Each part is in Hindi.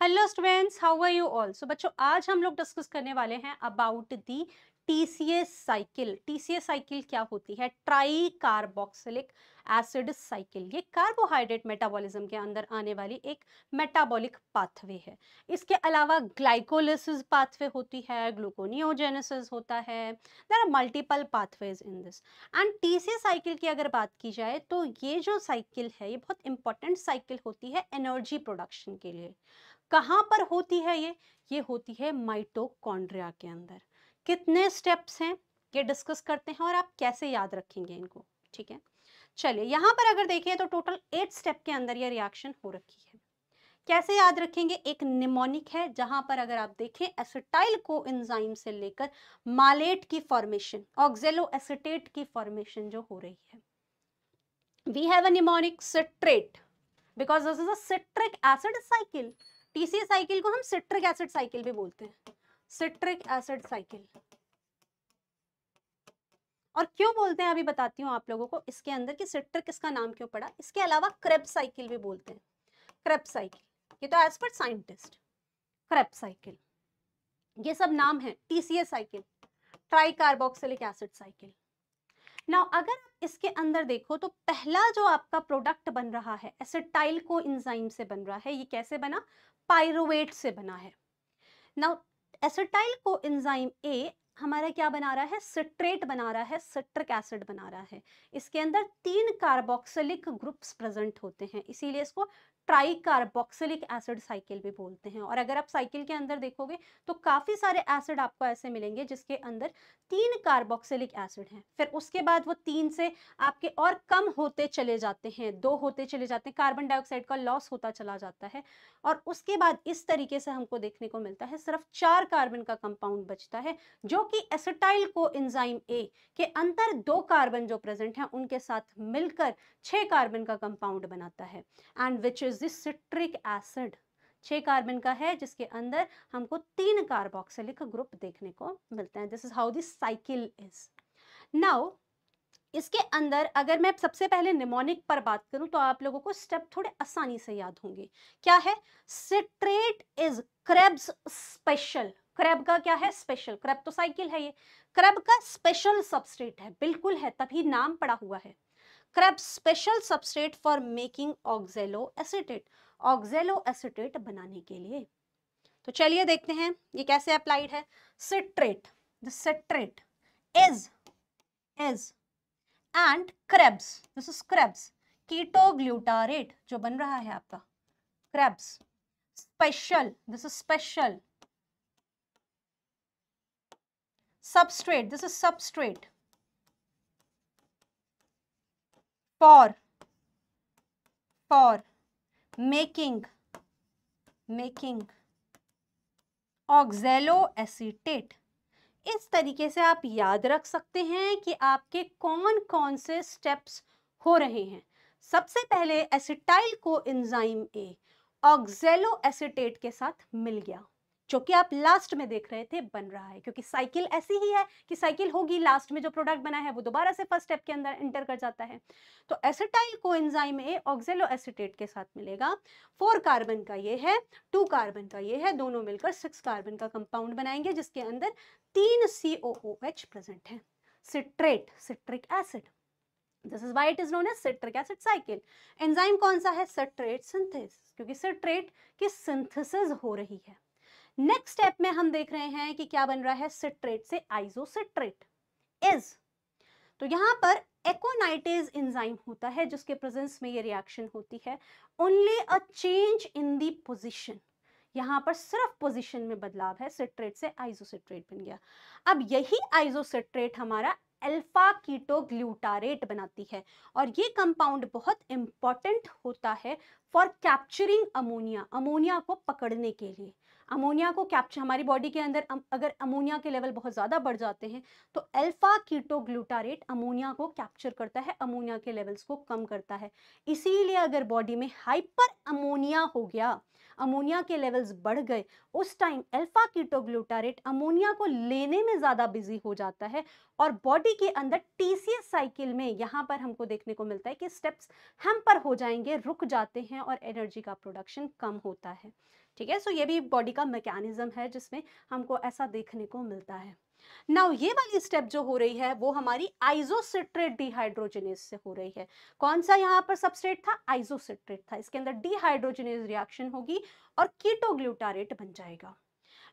Hello students, how are you all. So बच्चों, आज हम लोग डिस्कस करने वाले हैं about the TCS cycle. TCS cycle क्या होती है? Tricarboxylic acid cycle. ये कार्बोहाइड्रेट मेटाबॉलिज्म के अंदर आने वाली एक मेटाबॉलिक पाथवे है। इसके अलावा ग्लाइकोलिसिस पाथवे होती है, ग्लूकोनियोजेनेसिस होता है। There are multiple pathways in this. And TCS cycle की अगर बात की जाए तो ये जो साइकिल है ये बहुत इंपॉर्टेंट साइकिल होती है एनर्जी प्रोडक्शन के लिए। कहाँ पर होती है ये होती है माइटोकॉन्ड्रिया के अंदर। कितने स्टेप्स हैं ये डिस्कस करते हैं और आप कैसे याद रखेंगे इनको। ठीक है, चलिए यहाँ पर अगर देखिए तो टोटल 8 स्टेप के अंदर ये रिएक्शन हो रखी है। कैसे याद रखेंगे? एक निमोनिक है जहां पर अगर आप देखें एसिटाइल को एंजाइम से लेकर मालेट की फॉर्मेशन, ऑक्जेलो एसिटेट की फॉर्मेशन जो हो रही है। We have a mnemonic citrate because this is a citric acid cycle. TCS cycle को हम सिट्रिक एसिड साइकिल भी बोलते हैं, सिट्रिक एसिड साइकिल। और क्यों बोलते हैं अभी बताती हूँ आप लोगों को इसके अंदर कि सिट्रिक इसका नाम क्यों पड़ा। इसके अलावा क्रेब्स साइकिल भी बोलते हैं, क्रेब्स साइकिल, ये तो as per scientist Krebs cycle, ये सब नाम है। TCS cycle, try carboxylic acid cycle. Now अगर आप इसके अंदर देखो तो पहला जो आपका प्रोडक्ट बन रहा है एसिटाइल को एंजाइम से बन रहा है। ये कैसे बना? पाइरुवेट से बना है। Now acetyl co enzyme A हमारा क्या बना रहा है? सिट्रेट बना रहा है, सिट्रिक एसिड बना रहा है। इसके अंदर 3 कार्बोक्सिलिक ग्रुप्स प्रेजेंट होते हैं, इसीलिए इसको ट्राई कार्बोक्सिलिक एसिड साइकिल भी बोलते हैं। और अगर आप साइकिल के अंदर देखोगे तो काफी सारे एसिड आपको ऐसे मिलेंगे जिसके अंदर 3 कार्बोक्सिलिक एसिड हैं। फिर उसके बाद वो 3 से आपके और कम होते चले जाते हैं, 2 होते चले जाते हैं, कार्बन डाइऑक्साइड का लॉस होता चला जाता है। और उसके बाद इस तरीके से हमको देखने को मिलता है सिर्फ 4 कार्बन का कंपाउंड बचता है, जो कि एसिटाइल को एंजाइम ए के अंदर 2 कार्बन जो प्रेजेंट हैं उनके साथ मिलकर 6 कार्बन का कंपाउंड बनाता है। And which is this citric acid. 6 carbon का है जिसके अंदर हमको 3 कार्बोक्सिलिक ग्रुप देखने को मिलते हैं। This is how this cycle is. Now इसके अंदर अगर मैं सबसे पहले निमोनिक पर बात करूं तो आप लोगों को स्टेप थोड़े आसानी से याद होंगे। क्या है? Citrate is Krebs special. Krebs का क्या है? स्पेशल। क्रेब तो साइकिल है, ये क्रेब का स्पेशल सबस्ट्रेट है, बिल्कुल है, तभी नाम पड़ा हुआ है। Krebs special substrate for making oxaloacetate, oxaloacetate बनाने के लिए। तो चलिए देखते हैं ये कैसे अप्लाइड है। Citrate, the citrate is and Krebs, this is Krebs ketoglutarate जो बन रहा है आपका Krebs special, this is special substrate, this is substrate for making ऑक्जेलो acetate. इस तरीके से आप याद रख सकते हैं कि आपके कौन कौन से स्टेप्स हो रहे हैं। सबसे पहले acetyl co enzyme A ऑक्जेलो acetate के साथ मिल गया, जो कि आप लास्ट में देख रहे थे बन रहा है, क्योंकि साइकिल ऐसी ही है कि साइकिल होगी, लास्ट में जो प्रोडक्ट बना है वो दोबारा से फर्स्ट स्टेप के अंदर एंटर कर जाता है। तो acetyl co enzyme A ऑक्जेलो acetate के साथ मिलेगा। 4 कार्बन का ये है, 2 कार्बन का ये है, दोनों मिलकर 6 कार्बन का कंपाउंड बनाएंगे जिसके अंदर 3 COOH प्रेजेंट है। Citrate, citric acid, this is why it is known as citric acid cycle. Enzyme कौन सा है? सिट्रेट सिंथेस, क्योंकि सिट्रेट की सिंथेसिस हो रही है। नेक्स्ट स्टेप में हम देख रहे हैं कि क्या बन रहा है? सिट्रेट से आइसोसिट्रेट इज, तो यहां पर एकोनाइटेज एंजाइम होता है जिसके प्रेजेंस में ये रिएक्शन होती है। Only a change in the position, यहां पर सिर्फ पोजीशन में बदलाव है, सिट्रेट से आइसोसिट्रेट बन गया। अब यही आइसोसिट्रेट हमारा अल्फा कीटोग्लूटारेट बनाती है, और ये कंपाउंड बहुत इंपॉर्टेंट होता है फॉर कैप्चरिंग अमोनिया, अमोनिया को पकड़ने के लिए। अमोनिया को कैप्चर, हमारी बॉडी के अंदर अगर अमोनिया के लेवल बहुत ज़्यादा बढ़ जाते हैं तो अल्फा कीटोग्लूटारेट अमोनिया को कैप्चर करता है, अमोनिया के लेवल्स को कम करता है। इसीलिए अगर बॉडी में हाइपर अमोनिया हो गया, अमोनिया के लेवल्स बढ़ गए, उस टाइम अल्फा कीटोग्लूटारेट अमोनिया को लेने में ज़्यादा बिजी हो जाता है, और बॉडी के अंदर टीसीएस साइकिल में यहाँ पर हमको देखने को मिलता है कि स्टेप्स हैम्पर हो जाएंगे, रुक जाते हैं, और एनर्जी का प्रोडक्शन कम होता है। ठीक है, सो ये भी बॉडी का मैकेनिज्म है जिसमें हमको ऐसा देखने को मिलता है। नाउ ये वाली स्टेप जो हो रही है वो हमारी आइसोसिट्रेट डिहाइड्रोजनेज से हो रही है। कौन सा यहाँ पर सबस्ट्रेट था? आइसोसिट्रेट था। इसके अंदर डिहाइड्रोजनेज रिएक्शन होगी और कीटोग्लूटारेट बन जाएगा।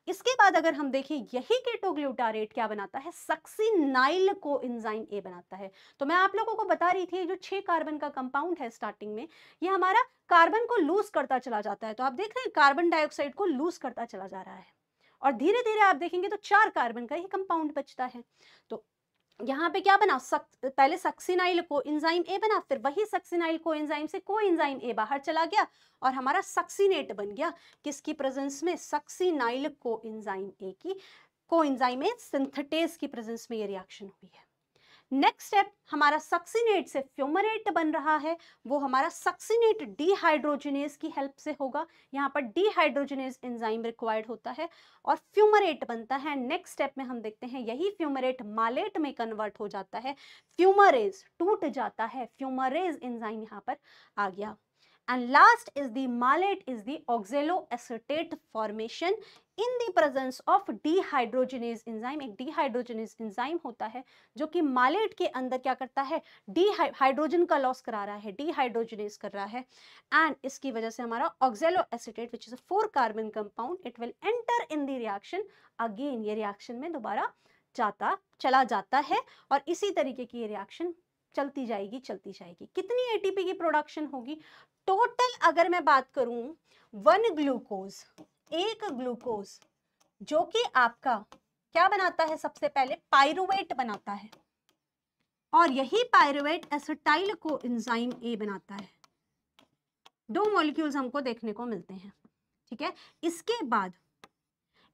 इसके बाद अगर हम देखें यही कीटोग्लूटारेट क्या बनाता है? सक्सिनाइल कोएंजाइम ए बनाता है। तो मैं आप लोगों को बता रही थी जो 6 कार्बन का कंपाउंड है स्टार्टिंग में, ये हमारा कार्बन को लूज करता चला जाता है। तो आप देख रहे हैं कार्बन डाइऑक्साइड को लूज करता चला जा रहा है और धीरे धीरे आप देखेंगे तो 4 कार्बन का ही कंपाउंड बचता है। तो यहाँ पे क्या बना? पहले सक्सिनाइल कोएंजाइम ए बना, फिर वही सक्सिनाइल कोएंजाइम से कोएंजाइम ए बाहर चला गया और हमारा सक्सिनेट बन गया। किसकी प्रेजेंस में? सक्सिनाइल कोएंजाइम ए की, कोएंजाइम ए सिंथेटेज की प्रेजेंस में ये रिएक्शन हुई है। नेक्स्ट स्टेप हमारा सक्सिनेट से फ्यूमरेट बन रहा है, वो हमारा सक्सिनेट डिहाइड्रोजनेज की हेल्प से होगा। यहाँ पर डिहाइड्रोजनेज एंजाइम रिक्वायर्ड होता है और फ्यूमरेट बनता है। नेक्स्ट स्टेप में हम देखते हैं यही फ्यूमरेट मालेट में कन्वर्ट हो जाता है, फ्यूमरेज टूट जाता है, फ्यूमरेज एंजाइम यहाँ पर आ गया। And last is the malate is the oxaloacetate formation in the presence of dehydrogenase enzyme। एक dehydrogenase enzyme होता है जो कि मालेट के अंदर क्या करता है? हाइड्रोजन का लॉस करा रहा है, डिहाइड्रोजनेज कर रहा है, एंड इसकी वजह से हमारा oxaloacetate which is a 4 carbon compound it will enter in the reaction again। ये रिएक्शन में दोबारा चला जाता है और इसी तरीके की ये रिएक्शन चलती जाएगी। कितनी एटीपी की प्रोडक्शन होगी? टोटल अगर मैं बात करूं 1 ग्लूकोज, एक ग्लूकोज जो कि आपका क्या बनाता है? सबसे पहले पाइरुवेट बनाता है और यही पाइरुवेट एसिटाइल कोएंजाइम ए बनाता है। 2 मॉलिक्यूल्स हमको देखने को मिलते हैं। ठीक है,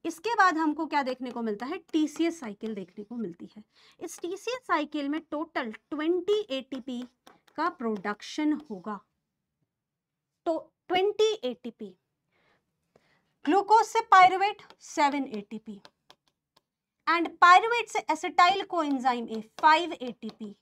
इसके बाद हमको क्या देखने को मिलता है? टीसीएस साइकिल देखने को मिलती है। इस टीसीएस साइकिल में टोटल 20 एटीपी का प्रोडक्शन होगा। तो 20 एटीपी, ग्लूकोज से पाइरुवेट 7 एटीपी एंड पाइरुवेट से acetyl coenzyme A 5 ATP,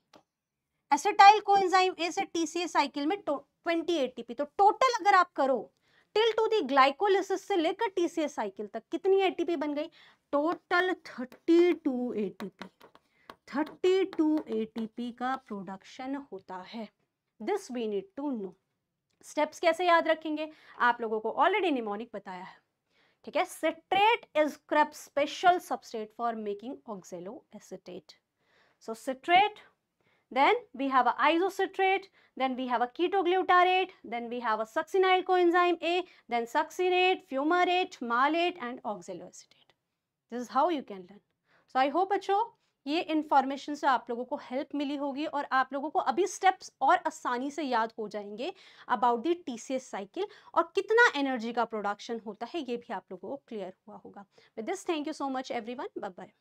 acetyl coenzyme A से टीसीएस साइकिल में 20 एटीपी। तो टोटल अगर आप करो टिल टू दी ग्लाइकोलिसिस से लेकर टीसीएस साइकिल तक कितनी एटीपी बन गई? Total 32 ATP. 32 एटीपी का प्रोडक्शन होता है। This we need to know. Steps कैसे याद रखेंगे? आप लोगों को ऑलरेडी निमोनिक बताया है। ठीक है, citrate is Krebs special substrate for making oxaloacetate। So citrate, then we have a isocitrate, then we have a ketoglutarate, then we have a succinyl coenzyme A, then succinate, fumarate, malate and oxaloacetate। This is how you can learn। So I hope बच्चों ये इन्फॉर्मेशन से आप लोगों को हेल्प मिली होगी और आप लोगों को अभी स्टेप्स और आसानी से याद हो जाएंगे अबाउट द टीसीएस साइकिल और कितना एनर्जी का प्रोडक्शन होता है, ये भी आप लोगों को क्लियर हुआ होगा। With this thank you so much everyone, bye bye.